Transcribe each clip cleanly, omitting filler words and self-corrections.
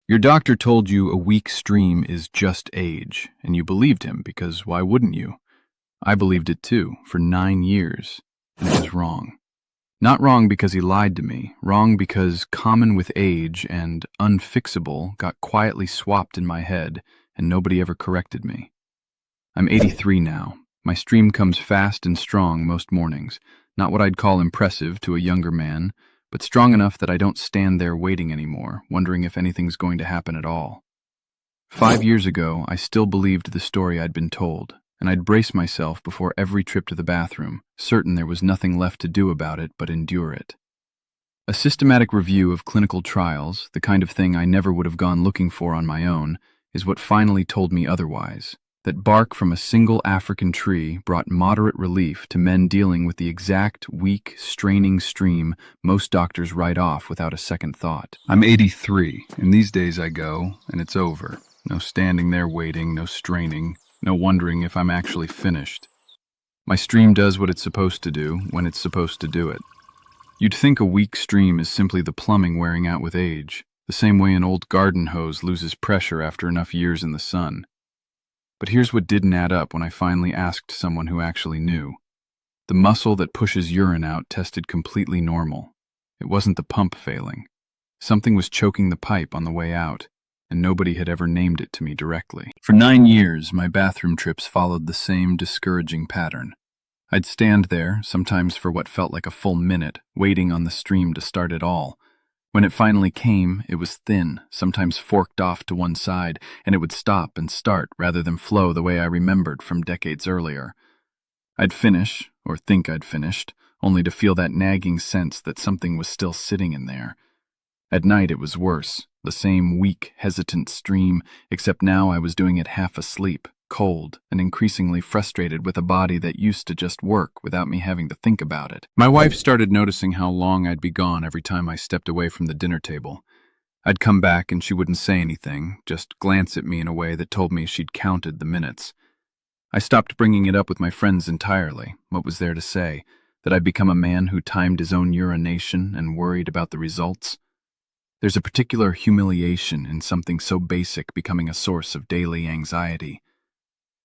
Your doctor told you a weak stream is just age, and you believed him because why wouldn't you? I believed it too, for 9 years, and it was wrong. Not wrong because he lied to me, wrong because common with age and unfixable got quietly swapped in my head, and nobody ever corrected me. I'm 83 now. My stream comes fast and strong most mornings, not what I'd call impressive to a younger man, but strong enough that I don't stand there waiting anymore, wondering if anything's going to happen at all. 5 years ago, I still believed the story I'd been told, and I'd brace myself before every trip to the bathroom, certain there was nothing left to do about it but endure it. A systematic review of clinical trials, the kind of thing I never would have gone looking for on my own, is what finally told me otherwise, that bark from a single African tree brought moderate relief to men dealing with the exact, weak, straining stream most doctors write off without a second thought. I'm 83, and these days I go, and it's over. No standing there waiting, no straining, no wondering if I'm actually finished. My stream does what it's supposed to do, when it's supposed to do it. You'd think a weak stream is simply the plumbing wearing out with age, the same way an old garden hose loses pressure after enough years in the sun. But here's what didn't add up when I finally asked someone who actually knew. The muscle that pushes urine out tested completely normal. It wasn't the pump failing. Something was choking the pipe on the way out, and nobody had ever named it to me directly. For 9 years, my bathroom trips followed the same discouraging pattern. I'd stand there, sometimes for what felt like a full minute, waiting on the stream to start it all. When it finally came, it was thin, sometimes forked off to one side, and it would stop and start rather than flow the way I remembered from decades earlier. I'd finish, or think I'd finished, only to feel that nagging sense that something was still sitting in there. At night it was worse, the same weak, hesitant stream, except now I was doing it half asleep, cold, and increasingly frustrated with a body that used to just work without me having to think about it. My wife started noticing how long I'd be gone every time I stepped away from the dinner table. I'd come back and she wouldn't say anything, just glance at me in a way that told me she'd counted the minutes. I stopped bringing it up with my friends entirely. What was there to say? That I'd become a man who timed his own urination and worried about the results? There's a particular humiliation in something so basic becoming a source of daily anxiety.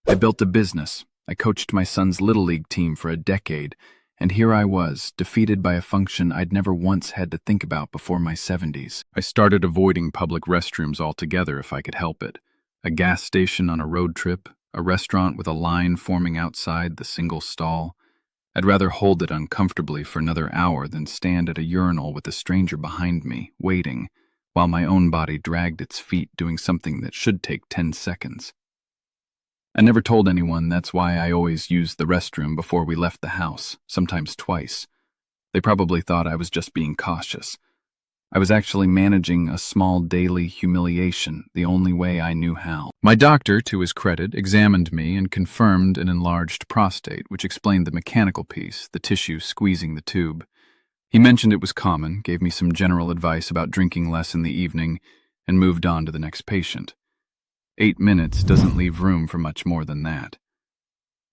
I built a business. I coached my son's Little League team for a decade, and here I was, defeated by a function I'd never once had to think about before my 70s. I started avoiding public restrooms altogether if I could help it. A gas station on a road trip, a restaurant with a line forming outside the single stall. I'd rather hold it uncomfortably for another hour than stand at a urinal with a stranger behind me, waiting, while my own body dragged its feet doing something that should take 10 seconds. I never told anyone that's why I always used the restroom before we left the house, sometimes twice. They probably thought I was just being cautious. I was actually managing a small daily humiliation the only way I knew how. My doctor, to his credit, examined me and confirmed an enlarged prostate, which explained the mechanical piece, the tissue squeezing the tube. He mentioned it was common, gave me some general advice about drinking less in the evening, and moved on to the next patient. 8 minutes doesn't leave room for much more than that.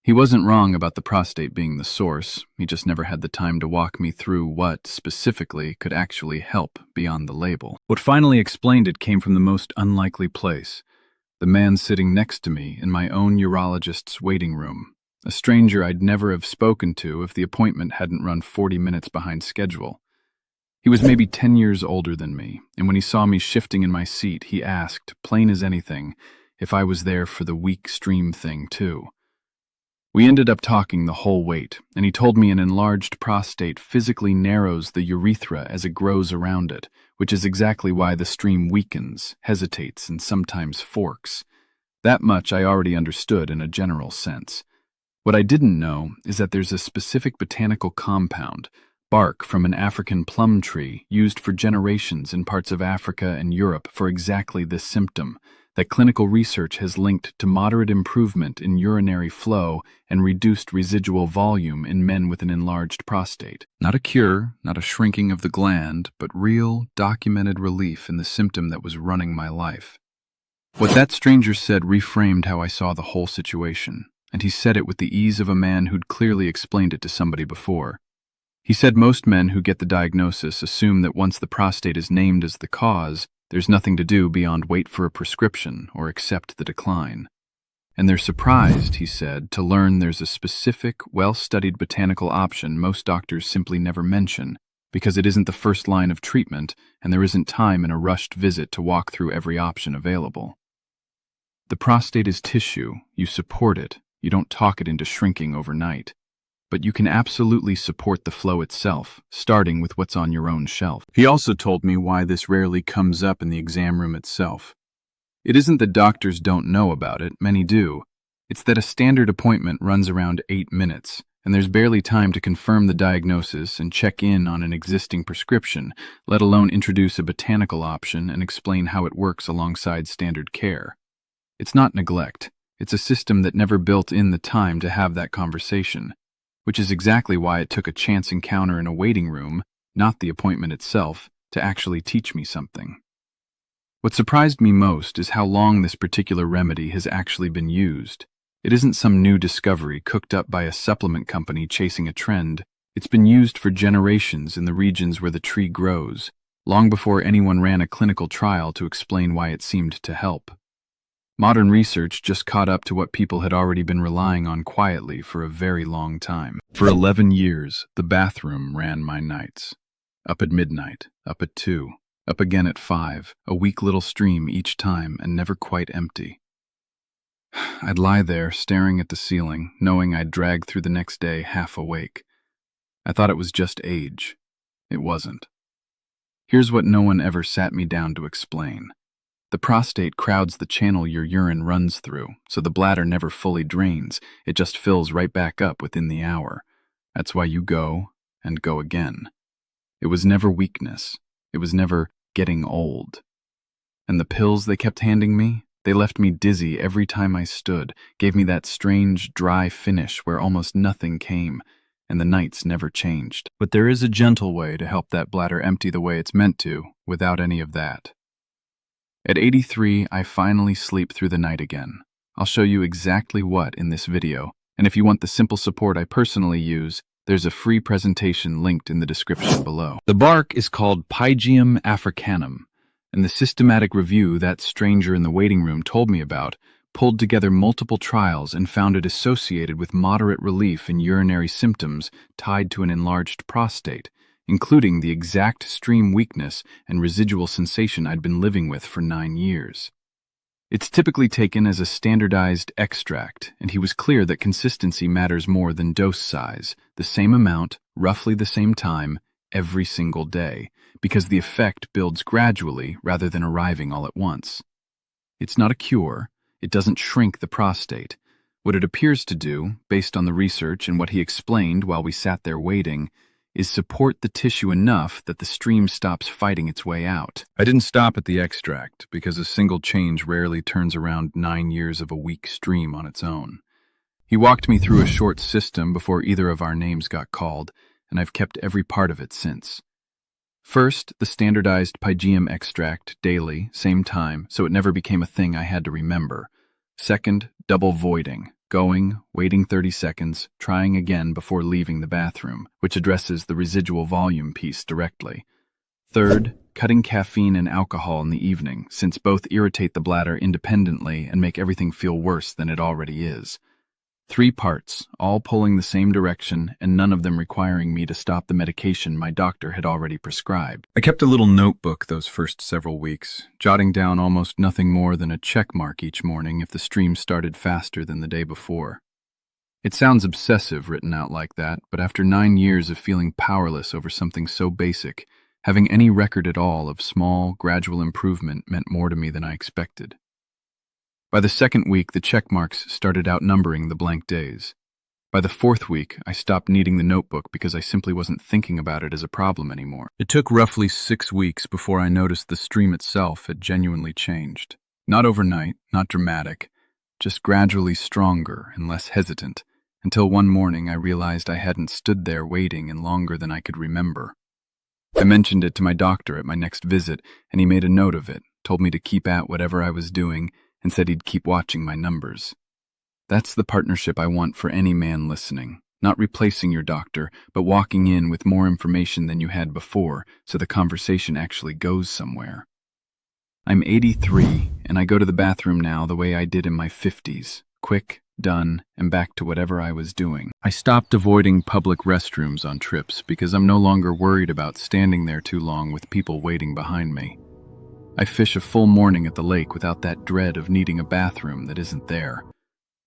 He wasn't wrong about the prostate being the source. He just never had the time to walk me through what, specifically, could actually help beyond the label. What finally explained it came from the most unlikely place. The man sitting next to me in my own urologist's waiting room. A stranger I'd never have spoken to if the appointment hadn't run 40 minutes behind schedule. He was maybe 10 years older than me, and when he saw me shifting in my seat, he asked, plain as anything, if I was there for the weak stream thing too. We ended up talking the whole wait, and he told me an enlarged prostate physically narrows the urethra as it grows around it, which is exactly why the stream weakens, hesitates, and sometimes forks. That much I already understood in a general sense. What I didn't know is that there's a specific botanical compound, bark from an African plum tree, used for generations in parts of Africa and Europe for exactly this symptom, that clinical research has linked to moderate improvement in urinary flow and reduced residual volume in men with an enlarged prostate. Not a cure, not a shrinking of the gland, but real, documented relief in the symptom that was running my life. What that stranger said reframed how I saw the whole situation, and he said it with the ease of a man who'd clearly explained it to somebody before. He said most men who get the diagnosis assume that once the prostate is named as the cause, There's nothing to do beyond wait for a prescription or accept the decline. And they're surprised, he said, to learn there's a specific, well-studied botanical option most doctors simply never mention, because it isn't the first line of treatment and there isn't time in a rushed visit to walk through every option available. The prostate is tissue. You support it. You don't talk it into shrinking overnight. But you can absolutely support the flow itself, starting with what's on your own shelf. He also told me why this rarely comes up in the exam room itself. It isn't that doctors don't know about it, many do. It's that a standard appointment runs around 8 minutes, and there's barely time to confirm the diagnosis and check in on an existing prescription, let alone introduce a botanical option and explain how it works alongside standard care. It's not neglect. It's a system that never built in the time to have that conversation, which is exactly why it took a chance encounter in a waiting room, not the appointment itself, to actually teach me something. What surprised me most is how long this particular remedy has actually been used. It isn't some new discovery cooked up by a supplement company chasing a trend. It's been used for generations in the regions where the tree grows, long before anyone ran a clinical trial to explain why it seemed to help. Modern research just caught up to what people had already been relying on quietly for a very long time. For 11 years, the bathroom ran my nights. Up at midnight, up at 2. Up again at 5, a weak little stream each time and never quite empty. I'd lie there staring at the ceiling, knowing I'd drag through the next day half awake. I thought it was just age. It wasn't. Here's what no one ever sat me down to explain. The prostate crowds the channel your urine runs through, so the bladder never fully drains. It just fills right back up within the hour. That's why you go and go again. It was never weakness. It was never getting old. And the pills they kept handing me, they left me dizzy every time I stood, gave me that strange, dry finish where almost nothing came, and the nights never changed. But there is a gentle way to help that bladder empty the way it's meant to, without any of that. At 83, I finally sleep through the night again. I'll show you exactly what in this video, and if you want the simple support I personally use, there's a free presentation linked in the description below. The bark is called Pygium africanum, and the systematic review that stranger in the waiting room told me about pulled together multiple trials and found it associated with moderate relief in urinary symptoms tied to an enlarged prostate, including the exact stream weakness and residual sensation I'd been living with for 9 years. It's typically taken as a standardized extract, and he was clear that consistency matters more than dose size, the same amount, roughly the same time, every single day, because the effect builds gradually rather than arriving all at once. It's not a cure. It doesn't shrink the prostate. What it appears to do, based on the research and what he explained while we sat there waiting, is support the tissue enough that the stream stops fighting its way out. I didn't stop at the extract, because a single change rarely turns around 9 years of a weak stream on its own. He walked me through a short system before either of our names got called, and I've kept every part of it since. First, the standardized Pygium extract, daily, same time, so it never became a thing I had to remember. Second, double voiding. Going, waiting 30 seconds, trying again before leaving the bathroom, which addresses the residual volume piece directly. Third, cutting caffeine and alcohol in the evening, since both irritate the bladder independently and make everything feel worse than it already is. 3 parts, all pulling the same direction, and none of them requiring me to stop the medication my doctor had already prescribed. I kept a little notebook those first several weeks, jotting down almost nothing more than a check mark each morning if the stream started faster than the day before. It sounds obsessive written out like that, but after 9 years of feeling powerless over something so basic, having any record at all of small, gradual improvement meant more to me than I expected. By the second week, the check marks started outnumbering the blank days. By the 4th week, I stopped needing the notebook because I simply wasn't thinking about it as a problem anymore. It took roughly 6 weeks before I noticed the stream itself had genuinely changed. Not overnight, not dramatic, just gradually stronger and less hesitant, until one morning I realized I hadn't stood there waiting in longer than I could remember. I mentioned it to my doctor at my next visit, and he made a note of it, told me to keep at whatever I was doing, and said he'd keep watching my numbers. That's the partnership I want for any man listening. Not replacing your doctor, but walking in with more information than you had before, so the conversation actually goes somewhere. I'm 83, and I go to the bathroom now the way I did in my 50s. Quick, done, and back to whatever I was doing. I stopped avoiding public restrooms on trips because I'm no longer worried about standing there too long with people waiting behind me. I fish a full morning at the lake without that dread of needing a bathroom that isn't there.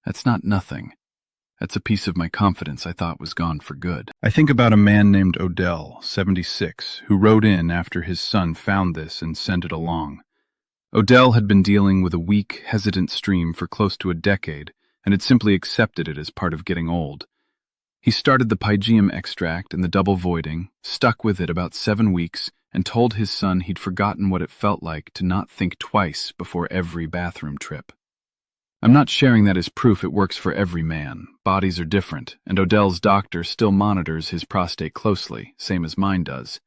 That's not nothing. That's a piece of my confidence I thought was gone for good. I think about a man named Odell, 76, who wrote in after his son found this and sent it along. Odell had been dealing with a weak, hesitant stream for close to a decade and had simply accepted it as part of getting old. He started the pygeum extract and the double voiding, stuck with it about 7 weeks, and told his son he'd forgotten what it felt like to not think twice before every bathroom trip. I'm not sharing that as proof it works for every man. Bodies are different, and Odell's doctor still monitors his prostate closely, same as mine does.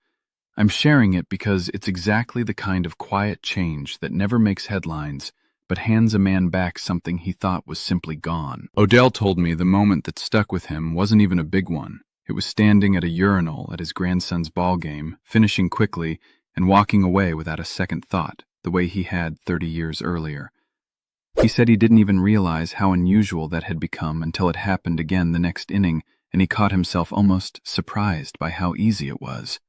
I'm sharing it because it's exactly the kind of quiet change that never makes headlines, but hands a man back something he thought was simply gone. Odell told me the moment that stuck with him wasn't even a big one. It was standing at a urinal at his grandson's ball game, finishing quickly, and walking away without a second thought, the way he had 30 years earlier. He said he didn't even realize how unusual that had become until it happened again the next inning, and he caught himself almost surprised by how easy it was.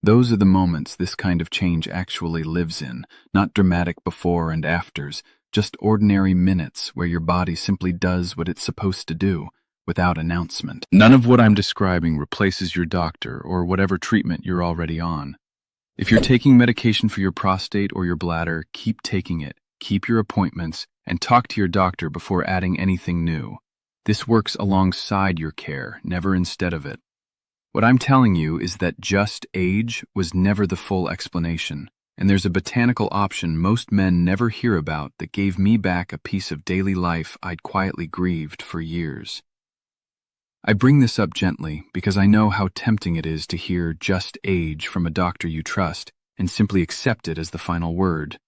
Those are the moments this kind of change actually lives in, not dramatic before and afters, just ordinary minutes where your body simply does what it's supposed to do, without announcement. None of what I'm describing replaces your doctor or whatever treatment you're already on. If you're taking medication for your prostate or your bladder, keep taking it, keep your appointments, and talk to your doctor before adding anything new. This works alongside your care, never instead of it. What I'm telling you is that just age was never the full explanation, and there's a botanical option most men never hear about that gave me back a piece of daily life I'd quietly grieved for years. I bring this up gently because I know how tempting it is to hear just age from a doctor you trust and simply accept it as the final word.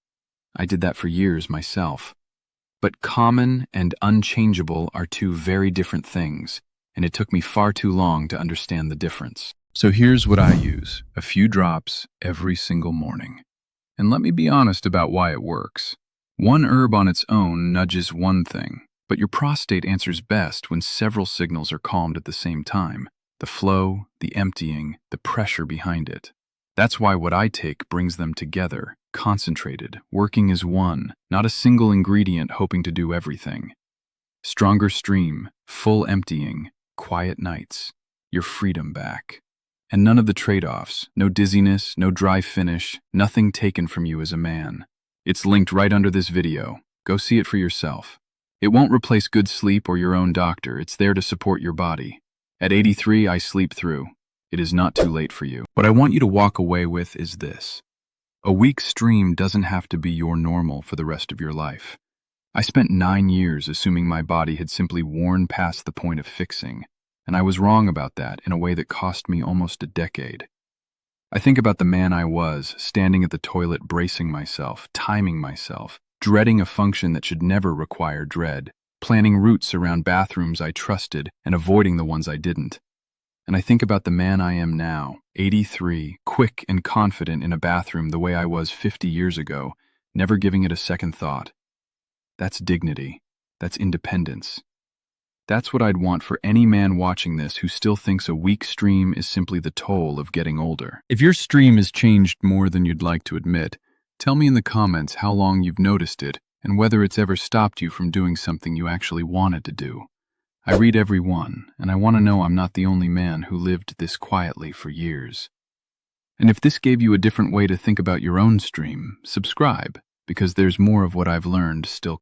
I did that for years myself. But common and unchangeable are two very different things, and it took me far too long to understand the difference. So here's what I use: a few drops every single morning. And let me be honest about why it works. One herb on its own nudges one thing, but your prostate answers best when several signals are calmed at the same time: the flow, the emptying, the pressure behind it. That's why what I take brings them together, concentrated, working as one, not a single ingredient hoping to do everything. Stronger stream, full emptying, quiet nights, your freedom back. And none of the trade-offs, no dizziness, no dry finish, nothing taken from you as a man. It's linked right under this video. Go see it for yourself. It won't replace good sleep or your own doctor. It's there to support your body. At 83, I sleep through. It is not too late for you. What I want you to walk away with is this: a weak stream doesn't have to be your normal for the rest of your life. I spent 9 years assuming my body had simply worn past the point of fixing, and I was wrong about that in a way that cost me almost a decade. I think about the man I was, standing at the toilet bracing myself, timing myself, dreading a function that should never require dread, planning routes around bathrooms I trusted and avoiding the ones I didn't. And I think about the man I am now, 83, quick and confident in a bathroom the way I was 50 years ago, never giving it a second thought. That's dignity. That's independence. That's what I'd want for any man watching this who still thinks a weak stream is simply the toll of getting older. If your stream has changed more than you'd like to admit, tell me in the comments how long you've noticed it and whether it's ever stopped you from doing something you actually wanted to do. I read every one, and I want to know I'm not the only man who lived this quietly for years. And if this gave you a different way to think about your own stream, subscribe, because there's more of what I've learned still